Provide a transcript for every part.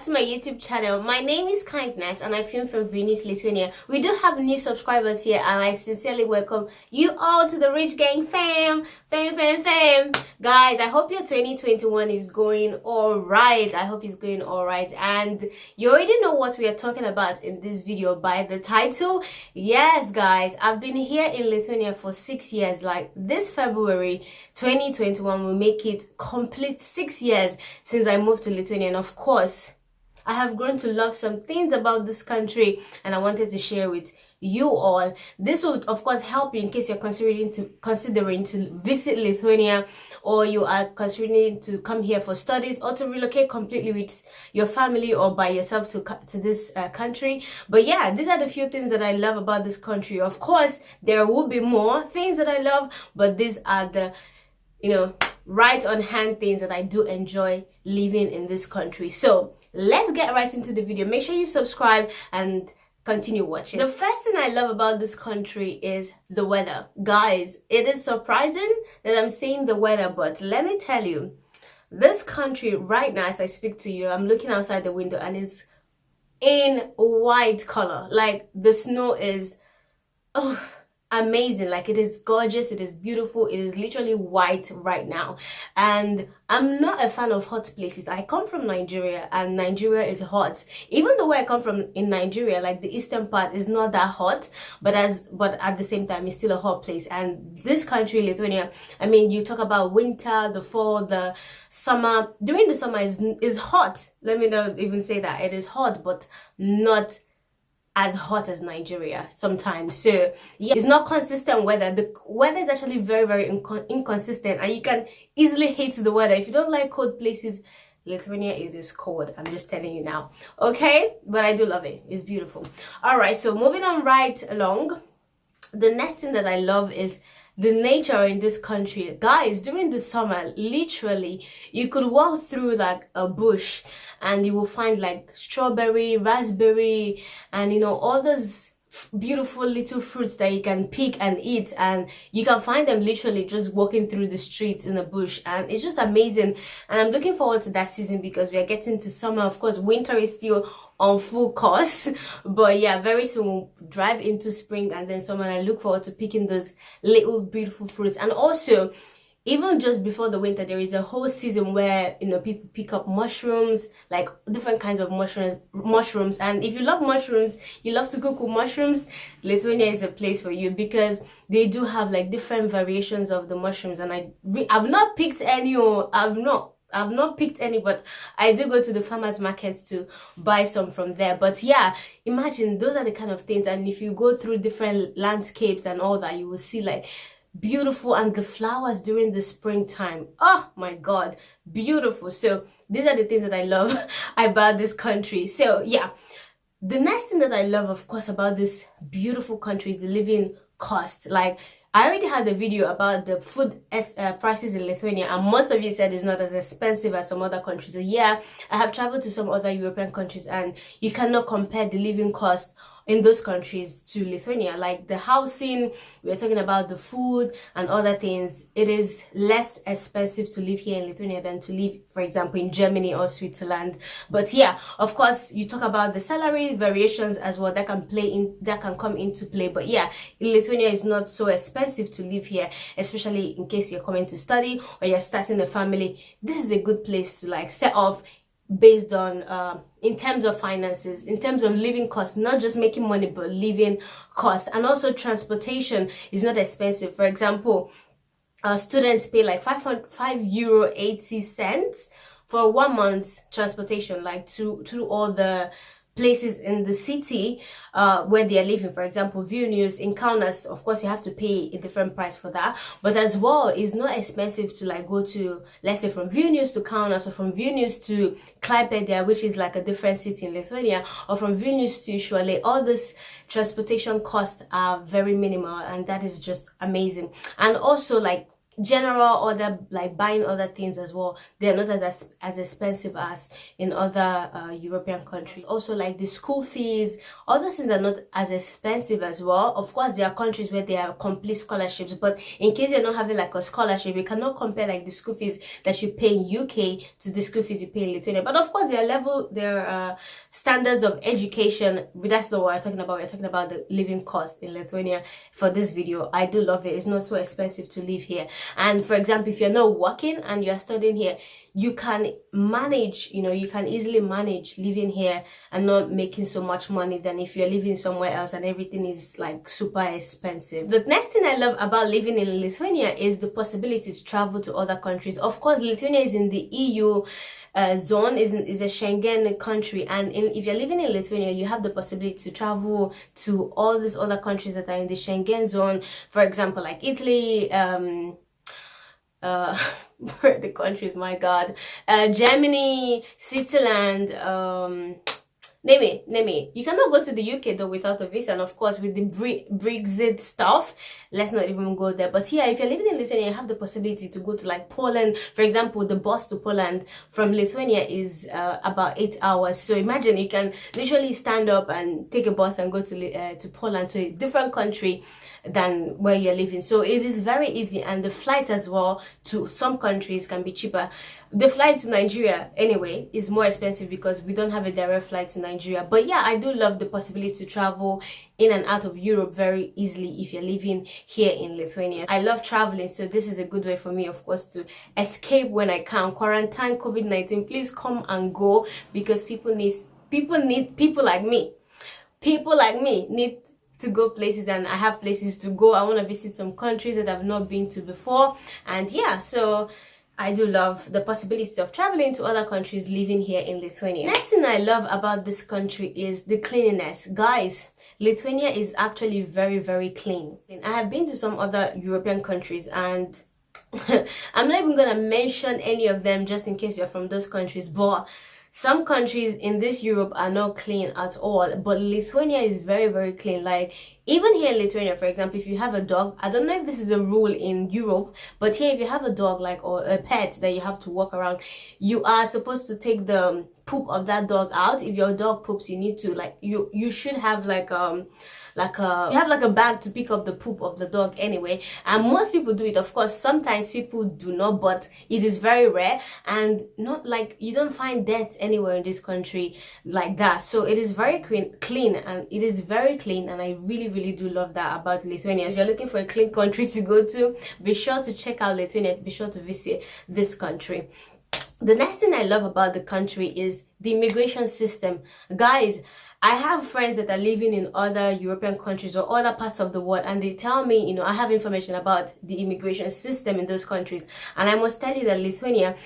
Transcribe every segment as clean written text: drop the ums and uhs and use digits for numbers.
back to my YouTube channel. My name is Kindness and I film from Vilnius, Lithuania. We do have new subscribers here and I sincerely welcome you all to the Rich Gang fam. Guys, I hope your 2021 is going alright. I hope it's going alright, and you already know what we are talking about in this video by the title. Yes guys, I've been here in Lithuania for 6 years. Like this February 2021 will make it complete 6 years since I moved to Lithuania, and of course I have grown to love some things about this country and I wanted to share with you all. This will of course help you in case you're considering to visit Lithuania, or you are considering to come here for studies, or to relocate completely with your family or by yourself to this country. But yeah, these are the few things that I love about this country. Of course there will be more things that I love, but these are the right on hand things that I do enjoy living in this country. So let's get right into the video. Make sure you subscribe and continue watching. The first thing I love about this country is the weather. Guys, it is surprising that I'm saying the weather, but let me tell you, this country right now as I speak to you, I'm looking outside the window and it's in white color. Like the snow is amazing. Like it is gorgeous, it is beautiful, it is literally white right now. And I'm not a fan of hot places. I come from Nigeria and Nigeria is hot. Even the way I come from in Nigeria, like the eastern part is not that hot, but at the same time it's still a hot place. And this country, Lithuania, I mean, you talk about winter, the fall, the summer. During the summer is hot. Let me not even say that. It is hot, but not as hot as Nigeria sometimes. So yeah, it's not consistent weather. The weather is actually very inconsistent, and you can easily hate the weather. If you don't like cold places, Lithuania, it is cold. I'm just telling you now, okay? But I do love it. It's beautiful. All right, so moving on right along, the next thing that I love is the nature in this country. Guys, during the summer, literally you could walk through like a bush and you will find like strawberry, raspberry, and all those beautiful little fruits that you can pick and eat, and you can find them literally just walking through the streets in the bush, and it's just amazing. And I'm looking forward to that season because we are getting to summer. Of course, winter is still on full course, but yeah, very soon we'll drive into spring and then summer, and I look forward to picking those little beautiful fruits. And also, even just before the winter, there is a whole season where people pick up mushrooms, like different kinds of mushrooms. And if you love mushrooms, you love to cook with mushrooms, Lithuania is a place for you, because they do have like different variations of the mushrooms. And I've not picked any, or I've not picked any, but I do go to the farmers markets to buy some from there. But yeah, imagine those are the kind of things. And if you go through different landscapes and all that, you will see like beautiful, and the flowers during the springtime, oh my god, beautiful. So these are the things that I love about this country. So yeah, the next thing that I love, of course, about this beautiful country is the living cost. Like I already had a video about the food prices in Lithuania, and most of you said it's not as expensive as some other countries. So yeah, I have traveled to some other European countries and you cannot compare the living cost in those countries to Lithuania. Like the housing, we're talking about the food and other things, it is less expensive to live here in Lithuania than to live, for example, in Germany or Switzerland. But yeah, of course, you talk about the salary variations as well, that can come into play. But yeah, in Lithuania is not so expensive to live here, especially in case you're coming to study or you're starting a family. This is a good place to like set off based on in terms of finances, in terms of living costs, not just making money but living costs. And also transportation is not expensive. For example, students pay like €5.80 for 1 month's transportation, like to all the places in the city where they are living. For example, Vilnius, in Kaunas, of course you have to pay a different price for that, but as well it's not expensive to like go to, let's say, from Vilnius to Kaunas, or from Vilnius to Klaipėda, which is like a different city in Lithuania, or from Vilnius to Šiauliai. All this transportation costs are very minimal, and that is just amazing. And also, like, general other, like buying other things as well, they're not as expensive as in other European countries. Also, like the school fees, other things are not as expensive as well. Of course, there are countries where there are complete scholarships, but in case you're not having like a scholarship, you cannot compare like the school fees that you pay in UK to the school fees you pay in Lithuania. But of course, there are standards of education. That's not what we're talking about. We're talking about the living cost in Lithuania for this video. I do love it. It's not so expensive to live here. And for example, if you're not working and you're studying here, you can manage, you can easily manage living here and not making so much money than if you're living somewhere else and everything is like super expensive. The next thing I love about living in Lithuania is the possibility to travel to other countries. Of course, Lithuania is in the EU zone, is a Schengen country, and if you're living in Lithuania, you have the possibility to travel to all these other countries that are in the Schengen zone. For example, like Italy, where are the countries, my god, Germany, Switzerland, name it. You cannot go to the UK though without a visa, and of course with the Brexit stuff, let's not even go there. But yeah, if you're living in Lithuania, you have the possibility to go to like Poland. For example, the bus to Poland from Lithuania is about 8 hours. So imagine you can literally stand up and take a bus and go to Poland, to a different country than where you're living. So it is very easy, and the flight as well to some countries can be cheaper. The flight to Nigeria anyway is more expensive because we don't have a direct flight to Nigeria. But yeah, I do love the possibility to travel in and out of Europe very easily if you're living here in Lithuania. I love traveling, so this is a good way for me, of course, to escape when I can. Quarantine, COVID-19, please come and go, because people like me. People like me need to go places, and I have places to go. I want to visit some countries that I've not been to before, and yeah, so I do love the possibility of traveling to other countries living here in Lithuania. Next thing I love about this country is the cleanliness. Guys, Lithuania is actually very, very clean. I have been to some other European countries, and I'm not even gonna mention any of them just in case you're from those countries, but some countries in this Europe are not clean at all, but Lithuania is very, very clean. Like even here in Lithuania, for example, if you have a dog, I don't know if this is a rule in Europe, but here if you have a dog, like, or a pet that you have to walk around, you are supposed to take the poop of that dog out. If your dog poops, you need to, like, you should have like you have like a bag to pick up the poop of the dog anyway, and most people do it. Of course, sometimes people do not, but it is very rare, and not like you don't find deaths anywhere in this country like that. So it is very clean, and it is very clean, and I really, really do love that about Lithuania. If you're looking for a clean country to go to, be sure to check out Lithuania. Be sure to visit this country. The next thing I love about the country is the immigration system. Guys, I have friends that are living in other European countries or other parts of the world, and they tell me, I have information about the immigration system in those countries. And I must tell you that Lithuania,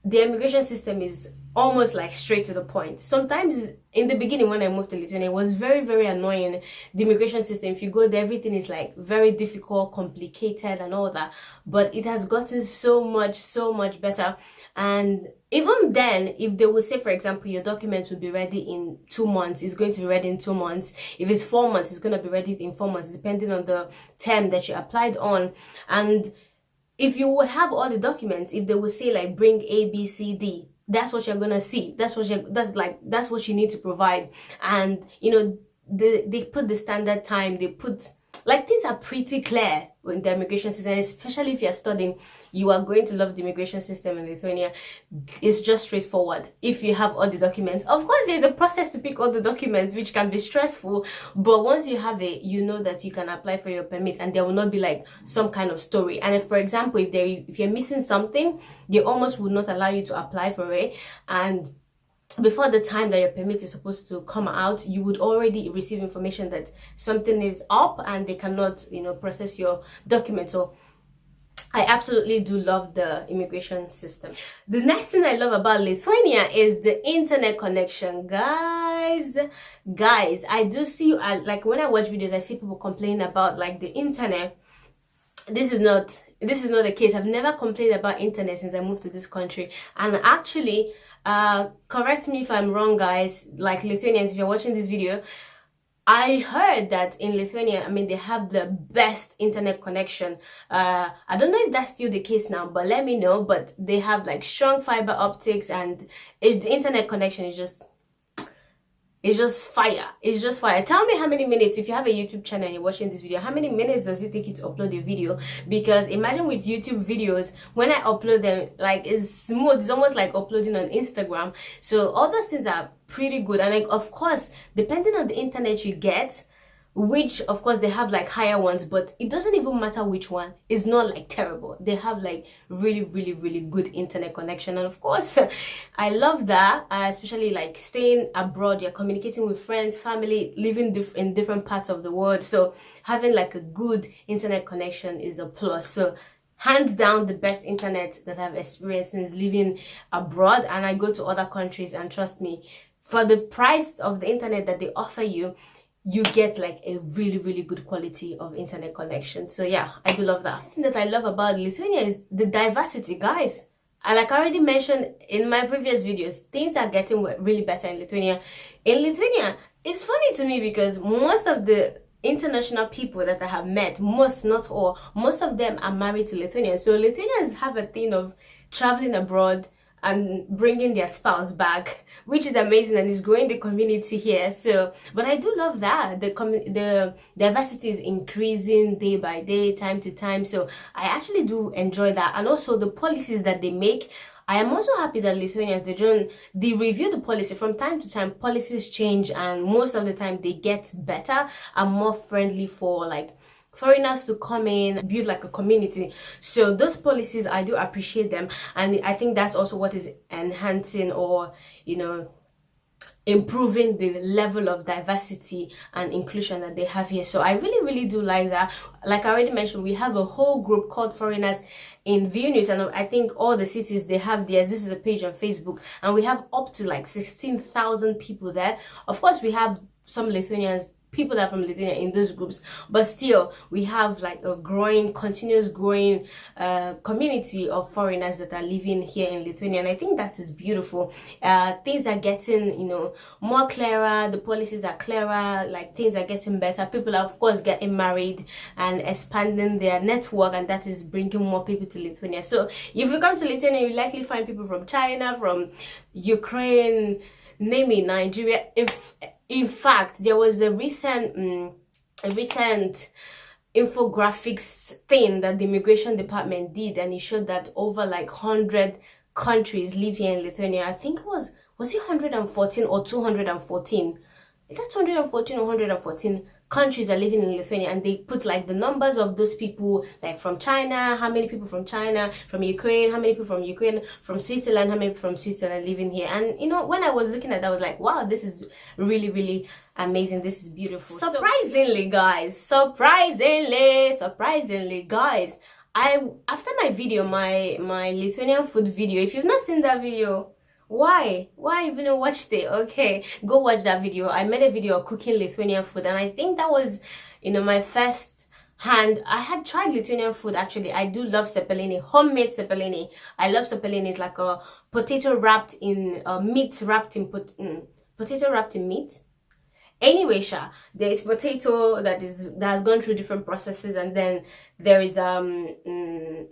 the immigration system is almost like straight to the point. Sometimes in the beginning when I moved to Lithuania, it was very, very annoying. The immigration system, if you go there, everything is like very difficult, complicated and all that. But it has gotten so much better. And even then, if they will say, for example, your documents will be ready in 2 months, it's going to be ready in 2 months. If it's 4 months, it's going to be ready in 4 months, depending on the term that you applied on. And if you will have all the documents, if they will say like bring A, B, C, D, that's what you're gonna see. That's what you need to provide. And they put the standard time. They put, like, things are pretty clear in the immigration system, especially if you're studying. You are going to love the immigration system in Lithuania. It's just straightforward if you have all the documents. Of course, there's a process to pick all the documents, which can be stressful, but once you have it, you know that you can apply for your permit, and there will not be like some kind of story. And if, for example, if you're missing something, they almost would not allow you to apply for it, and before the time that your permit is supposed to come out, you would already receive information that something is up and they cannot, process your documents. So I absolutely do love the immigration system. The next thing I love about Lithuania is the internet connection. Guys, I do see, like when I watch videos, I see people complaining about like the internet. This is not the case. I've never complained about internet since I moved to this country. And actually, correct me if I'm wrong, guys, like Lithuanians, if you're watching this video, I heard that in Lithuania, I mean, they have the best internet connection. I don't know if that's still the case now, but let me know. But they have like strong fiber optics, and the internet connection is just, it's just fire. It's just fire. Tell me how many minutes, if you have a YouTube channel and you're watching this video, how many minutes does it take you to upload a video? Because imagine with YouTube videos, when I upload them, like, it's smooth. It's almost like uploading on Instagram. So all those things are pretty good. And like, of course, depending on the internet you get, which of course they have like higher ones, but it doesn't even matter which one. It's not like terrible. They have like really, really, really good internet connection. And of course, I love that, especially like staying abroad, you're communicating with friends, family, living in different parts of the world. So having like a good internet connection is a plus. So hands down, the best internet that I've experienced since living abroad. And I go to other countries, and trust me, for the price of the internet that they offer you, you get like a really, really good quality of internet connection. So yeah, I do love that. The thing that I love about Lithuania is the diversity, guys. And like I already mentioned in my previous videos, things are getting really better in Lithuania. In Lithuania, it's funny to me because most of the international people that I have met, most, not all, most of them are married to Lithuania. So Lithuanians have a thing of traveling abroad and bringing their spouse back, which is amazing, and is growing the community here. So, but I do love that the diversity is increasing day by day, time to time. So I actually do enjoy that. And also the policies that they make, I am also happy that Lithuanians, they review the policy from time to time. Policies change, and most of the time they get better and more friendly for like foreigners to come in, build like a community. So those policies, I do appreciate them, and I think that's also what is enhancing, or you know, improving the level of diversity and inclusion that they have here. So I really, really do like that. Like I already mentioned, we have a whole group called Foreigners in Vilnius, and I think all the cities, they have theirs. This is a page on Facebook, and we have up to like 16,000 people there. Of course, we have some Lithuanians, people that are from Lithuania in those groups, but still we have like a continuous growing community of foreigners that are living here in Lithuania, and I think that is beautiful. Things are getting, you know, more clearer, the policies are clearer, like things are getting better. People are of course getting married and expanding their network, and that is bringing more people to Lithuania. So if you come to Lithuania, you likely find people from China, from Ukraine, name it, Nigeria. In fact, there was a recent infographics thing that the immigration department did, and it showed that over like 100 countries live here in Lithuania. I think it was it 114 or 214? Is that 214 or 114 countries are living in Lithuania? And they put like the numbers of those people, like from China, how many people from China, from Ukraine, how many people from Ukraine, from Switzerland, how many people from Switzerland living here. And you know, when I was looking at that, I was like, wow, this is really, really amazing. This is beautiful. Surprisingly, guys, surprisingly, guys, after my video, my Lithuanian food video, if you've not seen that video, why even watched it? Okay, go watch that video. I made a video of cooking Lithuanian food, and I think that was, you know, my first hand. I had tried Lithuanian food actually. I do love cepelini, homemade cepelini. I love cepelini. It's like a potato wrapped in meat, wrapped in potato wrapped in meat. Anyway, there is potato that has gone through different processes, and then there is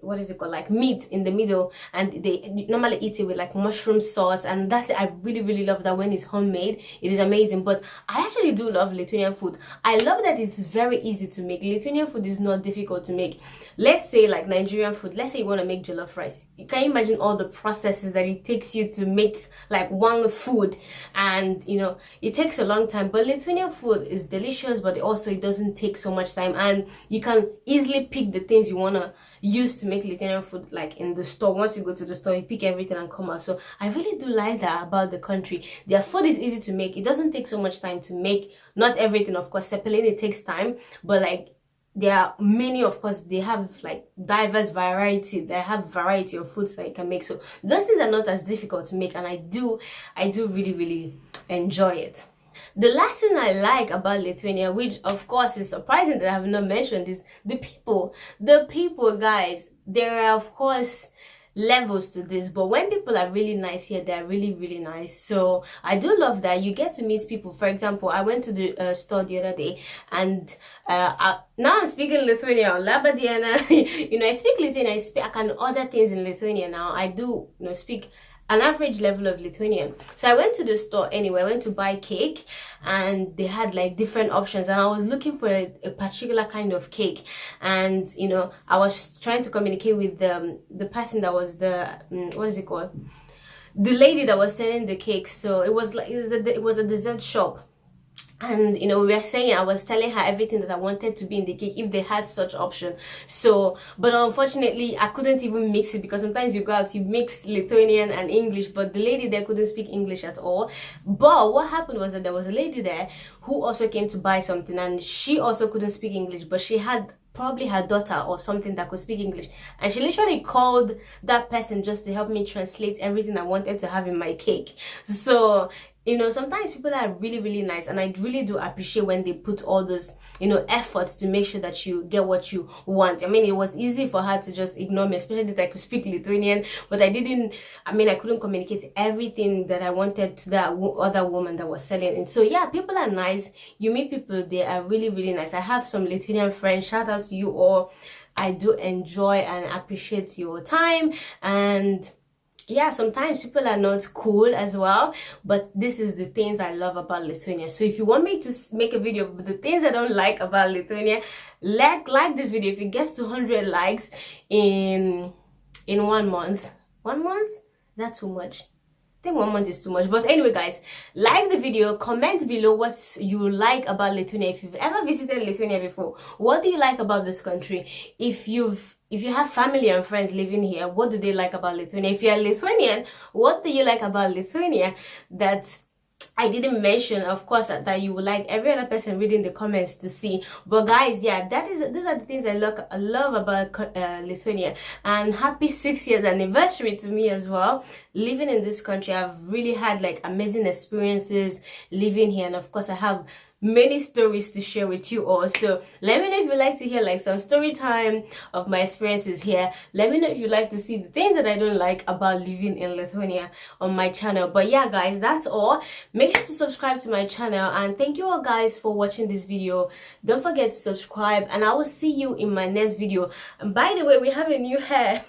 what is it called, like meat in the middle, and they normally eat it with like mushroom sauce, and that I really, really love that. When it's homemade, it is amazing. But I actually do love Lithuanian food. I love that it's very easy to make. Lithuanian food is not difficult to make. Let's say like Nigerian food, let's say you want to make jollof rice. You can imagine all the processes that it takes you to make like one food, and you know, it takes a long time. But Lithuanian food is delicious, but it doesn't take so much time, and you can easily pick the things you want to use to make Lithuanian food, like in the store. Once you go to the store, you pick everything and come out. So I really do like that about the country. Their food is easy to make. It doesn't take so much time to make. Not everything, of course. Cepelini takes time, but like there are many, of course, they have like diverse variety. They have variety of foods that you can make. So those things are not as difficult to make, and I do really, really enjoy it. The last thing I like about Lithuania, which of course is surprising that I have not mentioned, is the people. The people, guys, there are of course levels to this, but when people are really nice here, they're really, really nice. So I do love that you get to meet people. For example, I went to the store the other day, and now I'm speaking Lithuanian, Labadiana. I speak Lithuanian. I can order things in Lithuanian now. I do, speak an average level of Lithuanian. So I went to the store anyway. I went to buy cake, and they had like different options, and I was looking for a particular kind of cake, and I was trying to communicate with the person that was the what is it called, the lady that was selling the cake. So it was a dessert shop. And we were saying, I was telling her everything that I wanted to be in the cake if they had such option. So, but unfortunately I couldn't even mix it, because sometimes you go out, you mix Lithuanian and English, but the lady there couldn't speak English at all. But what happened was that there was a lady there who also came to buy something, and she also couldn't speak English, but she had probably her daughter or something that could speak English, and she literally called that person just to help me translate everything I wanted to have in my cake. So sometimes people are really, really nice, and I really do appreciate when they put all this effort to make sure that you get what you want. I mean, it was easy for her to just ignore me, especially that I could speak Lithuanian, but I couldn't communicate everything that I wanted to that other woman that was selling. And so yeah, people are nice. You meet people, they are really, really nice. I have some Lithuanian friends. Shout out to you all. I do enjoy and appreciate your time. And yeah, sometimes people are not cool as well, but this is the things I love about Lithuania. So if you want me to make a video of the things I don't like about Lithuania, like this video. If it gets to 100 likes in 1 month, that's too much. I think 1 month is too much. But anyway, guys, like the video, comment below what you like about Lithuania. If you've ever visited Lithuania before, what do you like about this country? If you have family and friends living here, what do they like about Lithuania? If you're Lithuanian, what do you like about Lithuania that I didn't mention? Of course, that you would like every other person reading the comments to see. But guys, yeah, these are the things I love about Lithuania. And happy 6 years anniversary to me as well. Living in this country, I've really had like amazing experiences living here, and of course I have many stories to share with you all. So let me know if you like to hear like some story time of my experiences here. Let me know if you like to see the things that I don't like about living in Lithuania on my channel. But yeah, guys, that's all. Make sure to subscribe to my channel, and thank you all guys for watching this video. Don't forget to subscribe, and I will see you in my next video. And by the way, we have a new hair.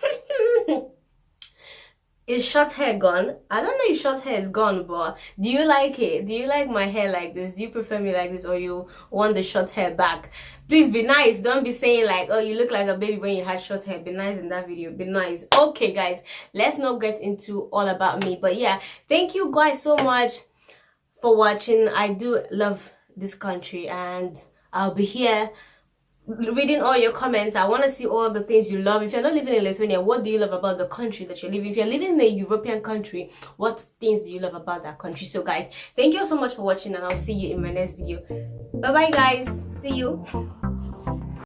Is short hair gone? I don't know if short hair is gone, but do you like it? Do you like my hair like this? Do you prefer me like this, or you want the short hair back? Please be nice. Don't be saying like, oh, you look like a baby when you had short hair. Be nice in that video. Be nice. Okay, guys, let's not get into all about me. But yeah, thank you guys so much for watching. I do love this country, and I'll be here reading all your comments. I want to see all the things you love. If you're not living in Lithuania, what do you love about the country that you're living? If you're living in a European country, what things do you love about that country? So guys, thank you so much for watching, and I'll see you in my next video. Bye bye guys, see you.